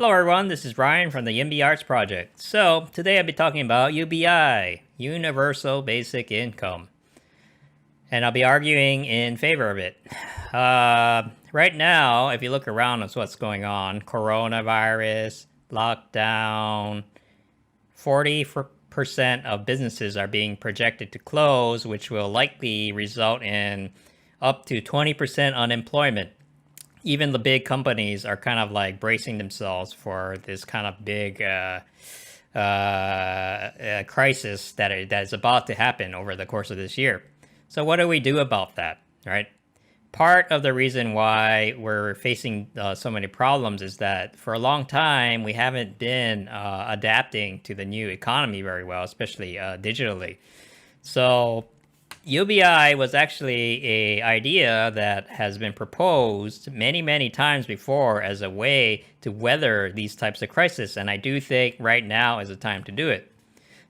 Hello everyone, this is Ryan from the YIMBY Arts Project. So, today I'll be talking about UBI, Universal Basic Income. And I'll be arguing in favor of it. Right now, if you look around at what's going on, coronavirus, lockdown, 40% of businesses are being projected to close, which will likely result in up to 20% unemployment. Even the big companies are kind of like bracing themselves for this kind of big crisis that is about to happen over the course of this year. So what do we do about that, right? Part of the reason why we're facing so many problems is that for a long time, we haven't been adapting to the new economy very well, especially digitally. So UBI was actually a idea that has been proposed many times before as a way to weather these types of crises, and I do think right now is the time to do it.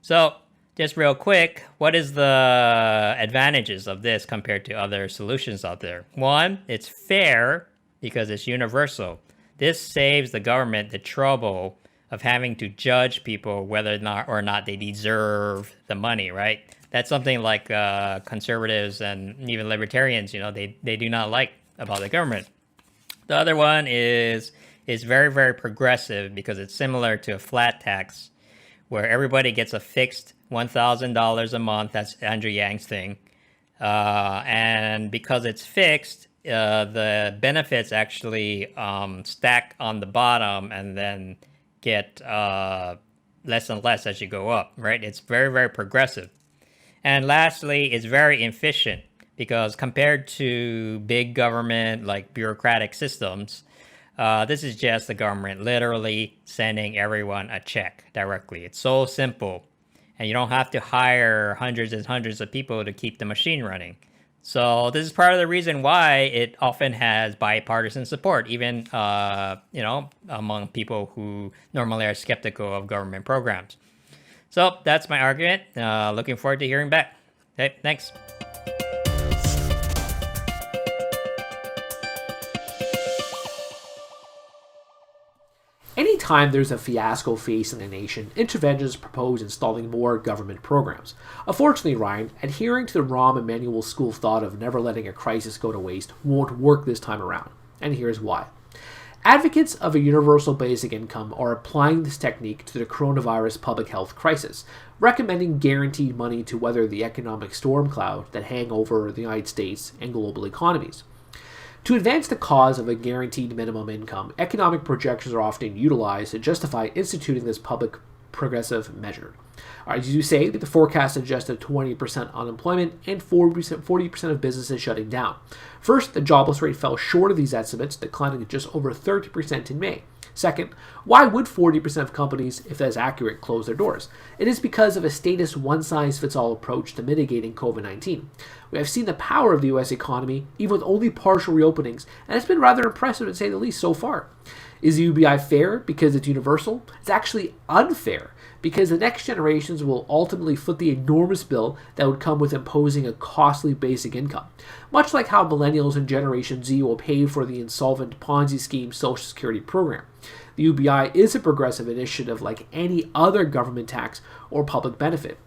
So, just real quick, what is the advantages of this compared to other solutions out there? One, it's fair because it's universal. This saves the government the trouble of having to judge people whether or not they deserve the money, right? That's something like conservatives and even libertarians, they do not like about the government. The other one is very progressive because it's similar to a flat tax where everybody gets a fixed $1,000 a month. That's Andrew Yang's thing. And because it's fixed, the benefits actually stack on the bottom and then get less and less as you go up, right? It's very progressive. And lastly, it's very efficient because compared to big government, like bureaucratic systems, this is just the government literally sending everyone a check directly. It's so simple. And you don't have to hire hundreds and hundreds of people to keep the machine running. So this is part of the reason why it often has bipartisan support, even among people who normally are skeptical of government programs. So that's my argument. Looking forward to hearing back. Okay, thanks. Anytime there's a fiasco facing a nation, interventions propose installing more government programs. Unfortunately, Ryan, adhering to the Rahm Emanuel school of thought of never letting a crisis go to waste won't work this time around. And here's why. Advocates of a universal basic income are applying this technique to the coronavirus public health crisis, recommending guaranteed money to weather the economic storm cloud that hang over the United States and global economies. To advance the cause of a guaranteed minimum income, economic projections are often utilized to justify instituting this public progressive measure. As you say, the forecast suggested 20% unemployment and 40% of businesses shutting down. First, the jobless rate fell short of these estimates, declining to just over 30% in May. Second, why would 40% of companies, if that is accurate, close their doors? It is because of a statist one-size-fits-all approach to mitigating COVID-19. We have seen the power of the U.S. economy, even with only partial reopenings, and it's been rather impressive to say the least so far. Is the UBI fair because it's universal? It's actually unfair because the next generations will ultimately foot the enormous bill that would come with imposing a costly basic income. Much like how millennials and Generation Z will pay for the insolvent Ponzi scheme Social Security program. The UBI is a progressive initiative like any other government tax or public benefit.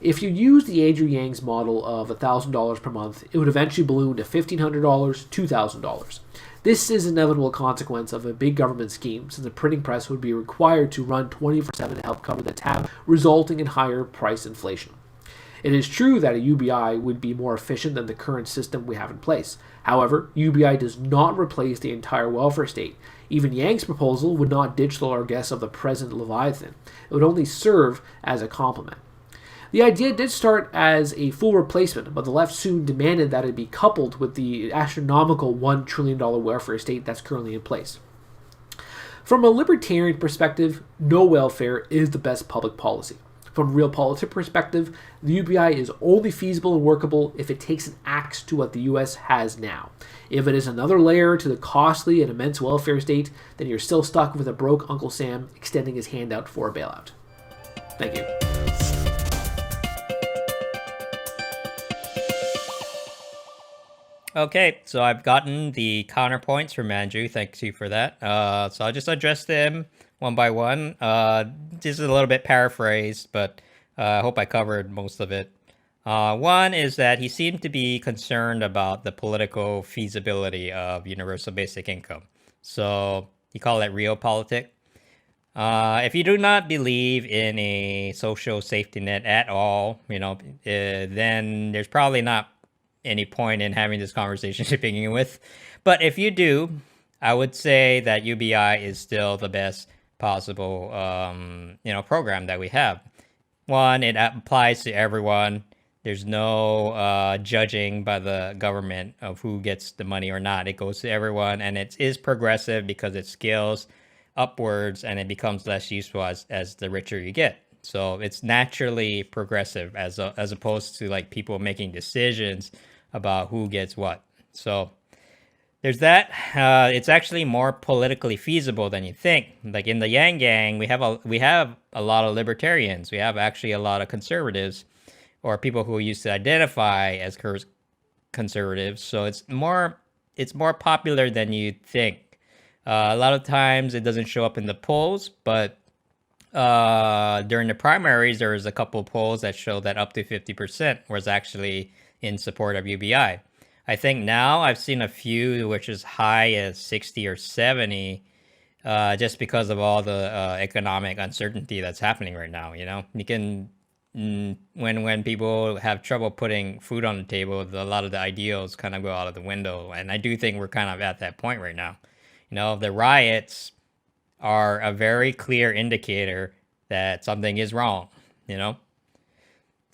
If you use the Andrew Yang's model of $1,000 per month, it would eventually balloon to $1,500, $2,000. This is an inevitable consequence of a big government scheme, since the printing press would be required to run 24/7 to help cover the tab, resulting in higher price inflation. It is true that a UBI would be more efficient than the current system we have in place. However, UBI does not replace the entire welfare state. Even Yang's proposal would not ditch the largesse of the present Leviathan. It would only serve as a complement. The idea did start as a full replacement, but the left soon demanded that it be coupled with the astronomical $1 trillion welfare state that's currently in place. From a libertarian perspective, no welfare is the best public policy. From a realpolitik perspective, the UBI is only feasible and workable if it takes an axe to what the US has now. If it is another layer to the costly and immense welfare state, then you're still stuck with a broke Uncle Sam extending his hand out for a bailout. Thank you. Okay, so I've gotten the counterpoints from Andrew. Thank you for that. So I'll just address them one by one. This is a little bit paraphrased, but I hope I covered most of it. One is that he seemed to be concerned about the political feasibility of universal basic income. So he called it realpolitik. If you do not believe in a social safety net at all, then there's probably not any point in having this conversation to begin with. But if you do, I would say that UBI is still the best possible, program that we have. One, it applies to everyone. There's no judging by the government of who gets the money or not. It goes to everyone, and it is progressive because it scales upwards and it becomes less useful as the richer you get. So it's naturally progressive as opposed to like people making decisions about who gets what. So there's that. It's actually more politically feasible than you think. Like in the Yang Gang, we have a lot of libertarians. We have actually a lot of conservatives, or people who used to identify as conservatives. So it's more popular than you think. A lot of times it doesn't show up in the polls, but during the primaries, there was a couple polls that showed that up to 50% was actually in support of UBI. I think now I've seen a few which is high as 60 or 70, just because of all the economic uncertainty that's happening right now. You can when people have trouble putting food on the table, a lot of the ideals kind of go out of the window, and I do think we're kind of at that point right now. The riots are a very clear indicator that something is wrong.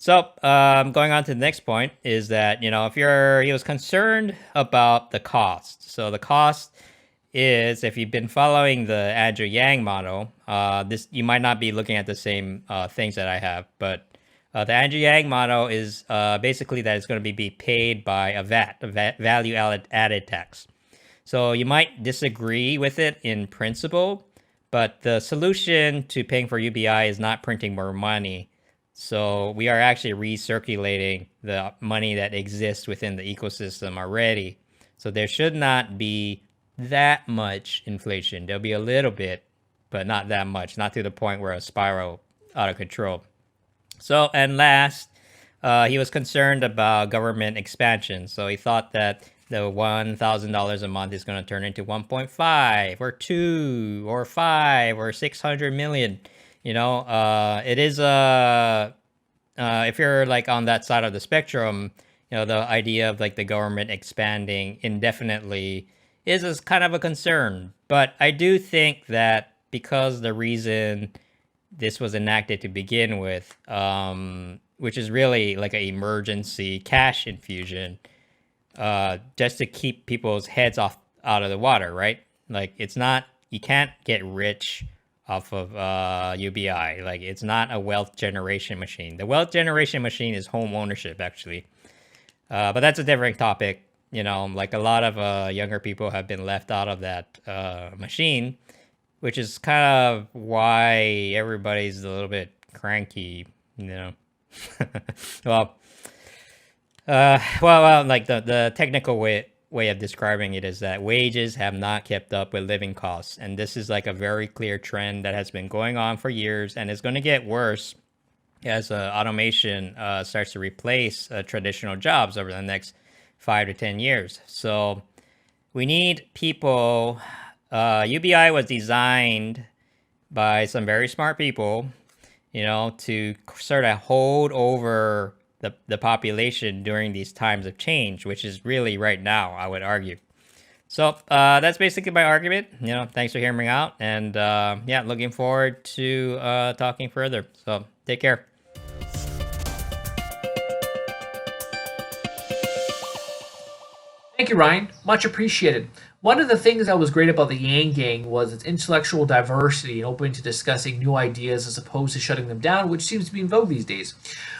So going on to the next point is that he was concerned about the cost. So the cost is, if you've been following the Andrew Yang model, you might not be looking at the same things that I have, but the Andrew Yang model is basically that it's going to be paid by a value added tax. So you might disagree with it in principle, but the solution to paying for UBI is not printing more money. So we are actually recirculating the money that exists within the ecosystem already. So there should not be that much inflation. There'll be a little bit, but not that much, not to the point where a spiral out of control. So, and last, he was concerned about government expansion. So he thought that the $1,000 a month is going to turn into 1.5 or 2 or 5 or 600 million. It is if you're like on that side of the spectrum, the idea of like the government expanding indefinitely is kind of a concern. But I do think that because the reason this was enacted to begin with, which is really like an emergency cash infusion, just to keep people's heads out of the water, right? Like you can't get rich off of UBI. Like it's not a wealth generation machine. The wealth generation machine is home ownership, actually. But that's a different topic. Like a lot of younger people have been left out of that machine, which is kind of why everybody's a little bit cranky, well, like the technical way of describing it is that wages have not kept up with living costs. And this is like a very clear trend that has been going on for years, and it's going to get worse as automation starts to replace traditional jobs over the next 5 to 10 years. So we need people. UBI was designed by some very smart people, to sort of hold over the population during these times of change, which is really right now, I would argue. So that's basically my argument. Thanks for hearing me out, and looking forward to talking further. So take care. Thank you, Ryan. Much appreciated. One of the things that was great about the Yang Gang was its intellectual diversity and open to discussing new ideas as opposed to shutting them down, which seems to be in vogue these days.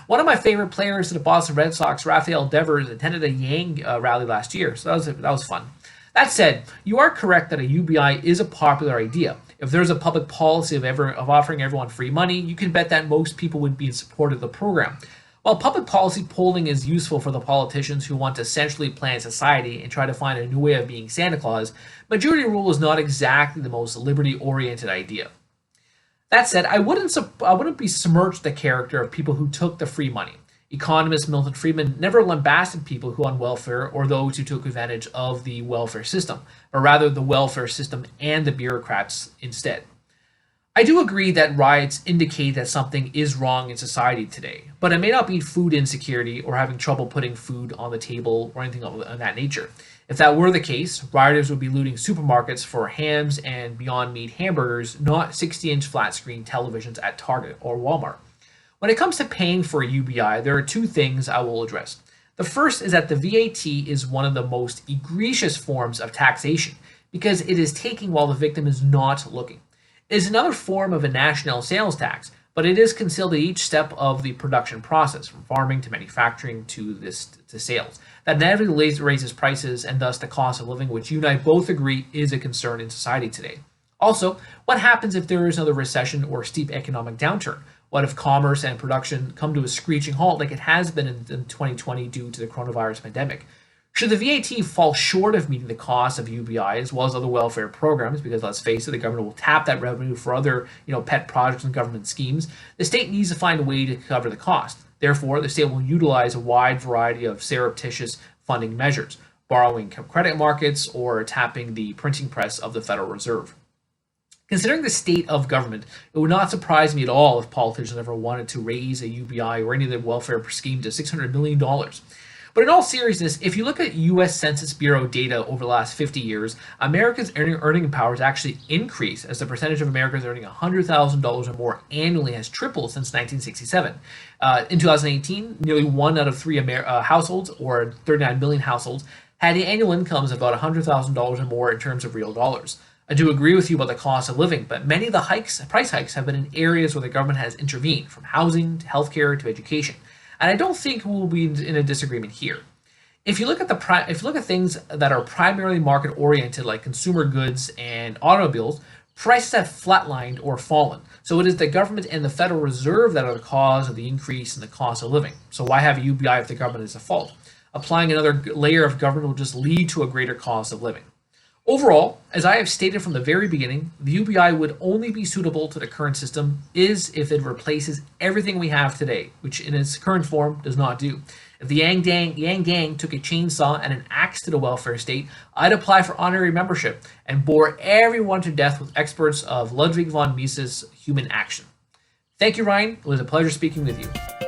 One of my favorite players of the Boston Red Sox, Rafael Devers, attended a Yang rally last year, so that was fun. That said, you are correct that a UBI is a popular idea. If there's a public policy of offering everyone free money, you can bet that most people would be in support of the program. While public policy polling is useful for the politicians who want to centrally plan society and try to find a new way of being Santa Claus, majority rule is not exactly the most liberty-oriented idea. That said, I wouldn't besmirch the character of people who took the free money. Economist Milton Friedman never lambasted people who on welfare or those who took advantage of the welfare system, but rather the welfare system and the bureaucrats instead. I do agree that riots indicate that something is wrong in society today, but it may not be food insecurity or having trouble putting food on the table or anything of that nature. If that were the case, rioters would be looting supermarkets for hams and Beyond Meat hamburgers, not 60-inch flat screen televisions at Target or Walmart. When it comes to paying for a UBI, there are two things I will address. The first is that the VAT is one of the most egregious forms of taxation because it is taking while the victim is not looking. It is another form of a national sales tax, but it is concealed at each step of the production process, from farming to manufacturing to sales. That inevitably raises prices and thus the cost of living, which you and I both agree is a concern in society today. Also, what happens if there is another recession or steep economic downturn? What if commerce and production come to a screeching halt like it has been in 2020 due to the coronavirus pandemic? Should the VAT fall short of meeting the cost of UBI as well as other welfare programs, because let's face it, the government will tap that revenue for other pet projects and government schemes, the state needs to find a way to cover the cost. Therefore, the state will utilize a wide variety of surreptitious funding measures, borrowing credit markets or tapping the printing press of the Federal Reserve. Considering the state of government, it would not surprise me at all if politicians ever wanted to raise a UBI or any of the welfare scheme to $600 million. But in all seriousness, if you look at U.S. Census Bureau data over the last 50 years, Americans' earning power has actually increased as the percentage of Americans earning $100,000 or more annually has tripled since 1967. In 2018, nearly 1 out of 3 households, or 39 million households, had annual incomes of about $100,000 or more in terms of real dollars. I do agree with you about the cost of living, but many of the price hikes have been in areas where the government has intervened, from housing to healthcare to education. And I don't think we'll be in a disagreement here. If you look at things that are primarily market oriented, like consumer goods and automobiles, prices have flatlined or fallen. So it is the government and the Federal Reserve that are the cause of the increase in the cost of living. So why have a UBI if the government is at fault? Applying another layer of government will just lead to a greater cost of living. Overall, as I have stated from the very beginning, the UBI would only be suitable to the current system if it replaces everything we have today, which in its current form does not do. If the Yang Gang took a chainsaw and an axe to the welfare state, I'd apply for honorary membership and bore everyone to death with experts of Ludwig von Mises' human action. Thank you, Ryan. It was a pleasure speaking with you.